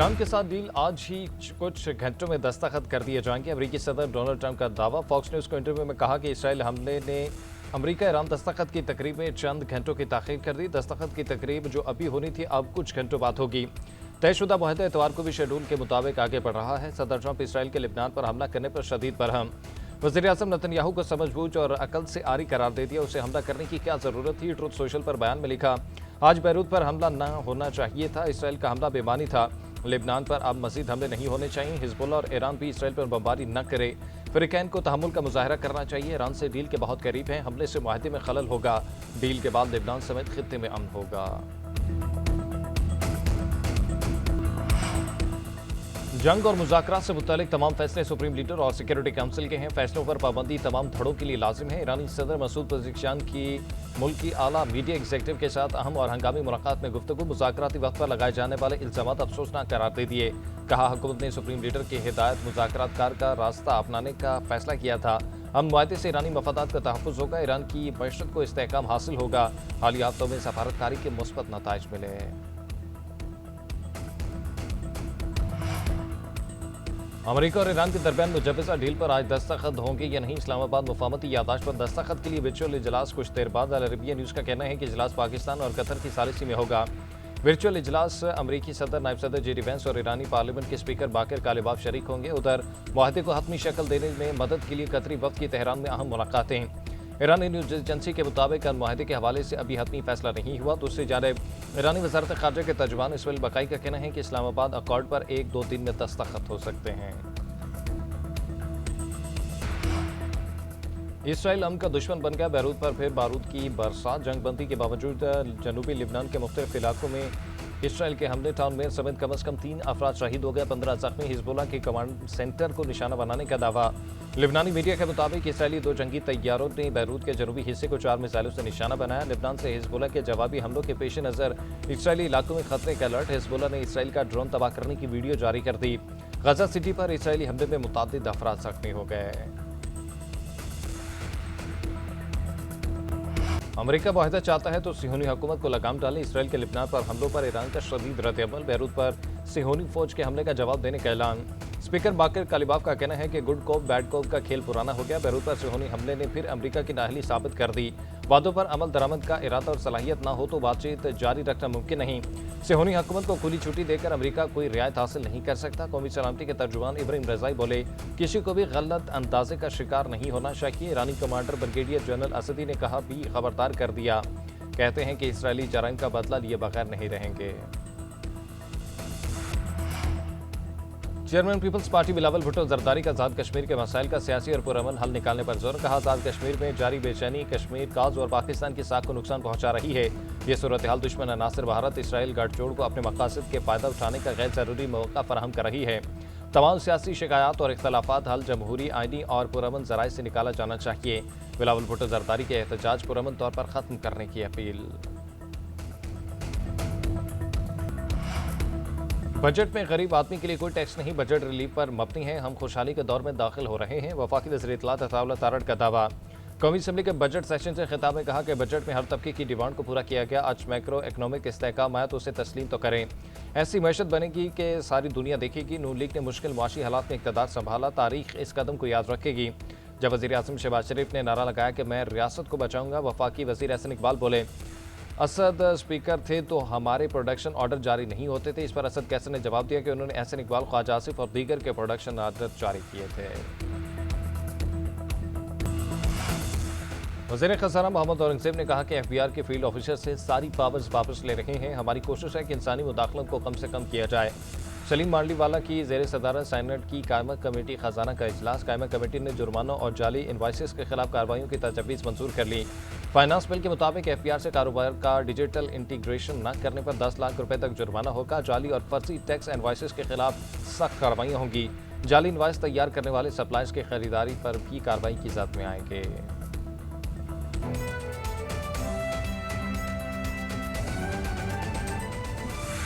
Iran के साथ deal आज ही कुछ घंटों में दस्तखत कर दिए जाएंगे। अमेरिकी सदर डोनाल्ड ट्रंप का दावा। फॉक्स न्यूज़ को इंटरव्यू में कहा कि इसराइल हमले ने अमेरिका ईरान दस्तखत की तकरीब में चंद घंटों की ताख़ीर कर दी। दस्तखत की तकरीब जो अभी होनी थी अब कुछ घंटों बाद होगी। तयशुदा मुआहदा इतवार को भी शेड्यूल के मुताबिक आगे बढ़ रहा है। सदर ट्रंप इसराइल के लिबनान पर हमला करने पर शदीद बरहम। वज़ीर-ए-आज़म नेतन्याहू को समझबूझ और अकल से आरी करार दे दिया। उसे हमला करने की क्या ज़रूरत थी। ट्रुथ सोशल पर बयान में लिखा, आज बैरूत पर हमला न होना चाहिए था। इसराइल का हमला बेमानी था। लेबनान पर अब मज़ीद हमले नहीं होने चाहिए। हिजबुल्लाह और ईरान भी इसराइल पर बमबारी न करे। फ़रीक़ैन को तहम्मुल का मुज़ाहरा करना चाहिए। ईरान से डील के बहुत करीब हैं। हमले से मुआहदे में खलल होगा। डील के बाद लेबनान समेत खित्ते में अमन होगा। जंग और मुज़ाकरात से मुतालिक तमाम फैसले सुप्रीम लीडर और सिक्योरिटी काउंसिल के हैं। फैसलों पर पाबंदी तमाम धड़ों के लिए लाजिम है। ईरानी सदर मसूद पज़ेश्कियान की मुल्क की आला मीडिया एग्जीक्यूटिव के साथ अहम और हंगामी मुलाकात में गुफ्तगू। मुज़ाकराती वक्त पर लगाए जाने वाले इल्ज़ामात अफसोसनाक करार दे दिए। कहा, हुकूमत ने सुप्रीम लीडर की हिदायत मुज़ाकरातकार का रास्ता अपनाने का फैसला किया था। हम मुआहदे से ईरानी मफादात का तहफ़्फ़ुज़ होगा। ईरान की मईशत को इस्तेहकाम हासिल होगा। हालिया हफ्तों में सफारतकारी के मुस्बत नताइज मिले। अमेरिका और ईरान के दरमियान मुजव्वज़ा डील पर आज दस्तखत होंगे या नहीं। इस्लामाबाद मुफाहमती यादाश्त पर दस्तखत के लिए वर्चुअल इजलास कुछ देर बाद। अल अरबिया न्यूज़ का कहना है कि इजलास पाकिस्तान और कतर की सालिसी में होगा। वर्चुअल इजलास अमेरिकी सदर, नायब सदर जेडी वेंस और ईरानी पार्लियामेंट के स्पीकर बाकिर कालिबाफ शरीक होंगे। उधर मुआहदे को हतमी शक्ल देने में मदद के लिए कतरी वफ्द की तेहरान में अहम मुलाकातें। ईरानी न्यूज़ एजेंसी के मुताबिक मुआहदे के हवाले से अभी हतमी फैसला नहीं हुआ। दूसरी जानिब ईरानी वज़ारत ख़ारजा के तर्जुमान इसमाइल बकाई का कहना है कि इस्लामाबाद अकॉर्ड पर 1-2 दिन में दस्तखत हो सकते हैं। इसराइल अमन का दुश्मन बन गया। बैरूत पर फिर बारूद की बरसात। जंगबंदी के बावजूद जनूबी लिबनान के मुख्तलिफ इलाकों में इसराइल के हमले। टाउन मेयर समेत कम अज़ कम 3 अफराद शहीद हो गए, 15 ज़ख्मी। हिजबुल्लाह के कमांड सेंटर को निशाना बनाने का दावा। लिबनानी मीडिया के मुताबिक इसराइली 2 जंगी तैयारों ने बैरूत के जनूबी हिस्से को 4 मिसाइलों से निशाना बनाया। लिबनान से हिजबुल्लाह के जवाबी हमलों के पेश नज़र इसराइली इलाकों में खतरे का अलर्ट। हिजबुल्लाह ने इसराइल का ड्रोन तबाह करने की वीडियो जारी कर दी। गजा सिटी पर इसराइली हमले में मुतअद्दिद अफराद ज़ख्मी हो गए। अमेरिका मुआहदा चाहता है तो सिहोनी हुकूमत को लगाम डालें। इसराइल के लिबनान पर हमलों पर ईरान का शदीद रद्द-ए-अमल। बैरूत पर सिहोनी फौज के हमले का जवाब देने का ऐलान। स्पीकर बाकिर कालिबाफ का कहना है कि गुड कॉप बैड कॉप का खेल पुराना हो गया। बैरूत पर सिहोनी हमले ने फिर अमेरिका की नाअहली साबित कर दी। वादों पर अमल दरामद का इरादा और सलाहियत ना हो तो बातचीत जारी रखना मुमकिन नहीं। सिहोनी हुकूमत को खुली छुट्टी देकर अमेरिका कोई रियायत हासिल नहीं कर सकता। कौमी सलामती के तर्जुमान इब्राहिम रज़ाई बोले, किसी को भी गलत अंदाजे का शिकार नहीं होना चाहिए। ईरानी कमांडर ब्रिगेडियर जनरल असदी ने कहा भी खबरदार कर दिया। कहते हैं कि इसराइली जराइम का बदला लिए बगैर नहीं रहेंगे। Chairman Peoples Party Bilawal Bhutto Zardari का आज़ाद कश्मीर के मसाइल का सियासी और पुरअमन हल निकालने पर जोर। कहा, आज़ाद कश्मीर में जारी बेचैनी कश्मीर काज और पाकिस्तान की साख को नुकसान पहुंचा रही है। ये सूरत हाल दुश्मन अनासर भारत इसराइल गठजोड़ को अपने मकासद के फ़ायदा उठाने का गैर ज़रूरी मौका फराहम कर रही है। तमाम सियासी शिकायत और इख्तलाफात हल जमहूरी, आइनी और पुरअमन ज़राए से निकाला जाना चाहिए। बिलावल भुट्टो जरदारी के एहतजाज पुरअमन तौर पर ख़त्म करने की अपील। बजट में गरीब आदमी के लिए कोई टैक्स नहीं, बजट रिलीफ पर मबनी है। हम खुशहाली के दौर में दाखिल हो रहे हैं। वफाकी वज़ीर इत्तलात अताउल्लाह तारड़ का दावा। कौमी असम्बली के बजट सेशन से खिताब में कहा कि बजट में हर तबके की डिमांड को पूरा किया गया। आज मैक्रो इकनॉमिक इस्तेहकाम आया तो उसे तस्लीम तो करें। ऐसी मैशत बनेगी कि सारी दुनिया देखेगी। नून लीग ने मुश्किल माशी हालात में इक़्तिदार संभाला। तारीख इस कदम को याद रखेगी। जब वज़ीर-ए-आज़म शहबाज शरीफ ने नारा लगाया कि मैं रियासत को बचाऊंगा, वफाकी वज़ीर एहसन इकबाल बोले, असद स्पीकर थे तो हमारे प्रोडक्शन ऑर्डर जारी नहीं होते थे। इस पर असद कैसर ने जवाब दिया कि उन्होंने एहसन इकबाल, ख्वाजा आसिफ और दीगर के प्रोडक्शन ऑर्डर जारी किए थे। वज़ीर ख़ज़ाना मोहम्मद औरंगज़ेब ने कहा कि एफबीआर के फील्ड ऑफिसर से सारी पावर्स वापस ले रहे हैं। हमारी कोशिश है कि इंसानी मुदाखलत को कम से कम किया जाए। सलीम मांडलीवाला की ज़ेर सदारत साइनेट की कायमा कमेटी ख़ज़ाना का इजलास। कायमा कमेटी ने जुर्मानों और जाली इनवाइसेस के खिलाफ कार्रवाइयों की तजवीज़ मंजूर कर ली। फाइनेंस बिल के मुताबिक एफबीआर से कारोबार का डिजिटल इंटीग्रेशन न करने पर 10 लाख रुपए तक जुर्माना होगा। जाली और फर्जी टैक्स इनवाइसेस के खिलाफ सख्त कार्रवाइयाँ होंगी। जाली इनवाइस तैयार करने वाले सप्लायर्स की खरीदारी पर भी कार्रवाई की ज़द में आएंगे।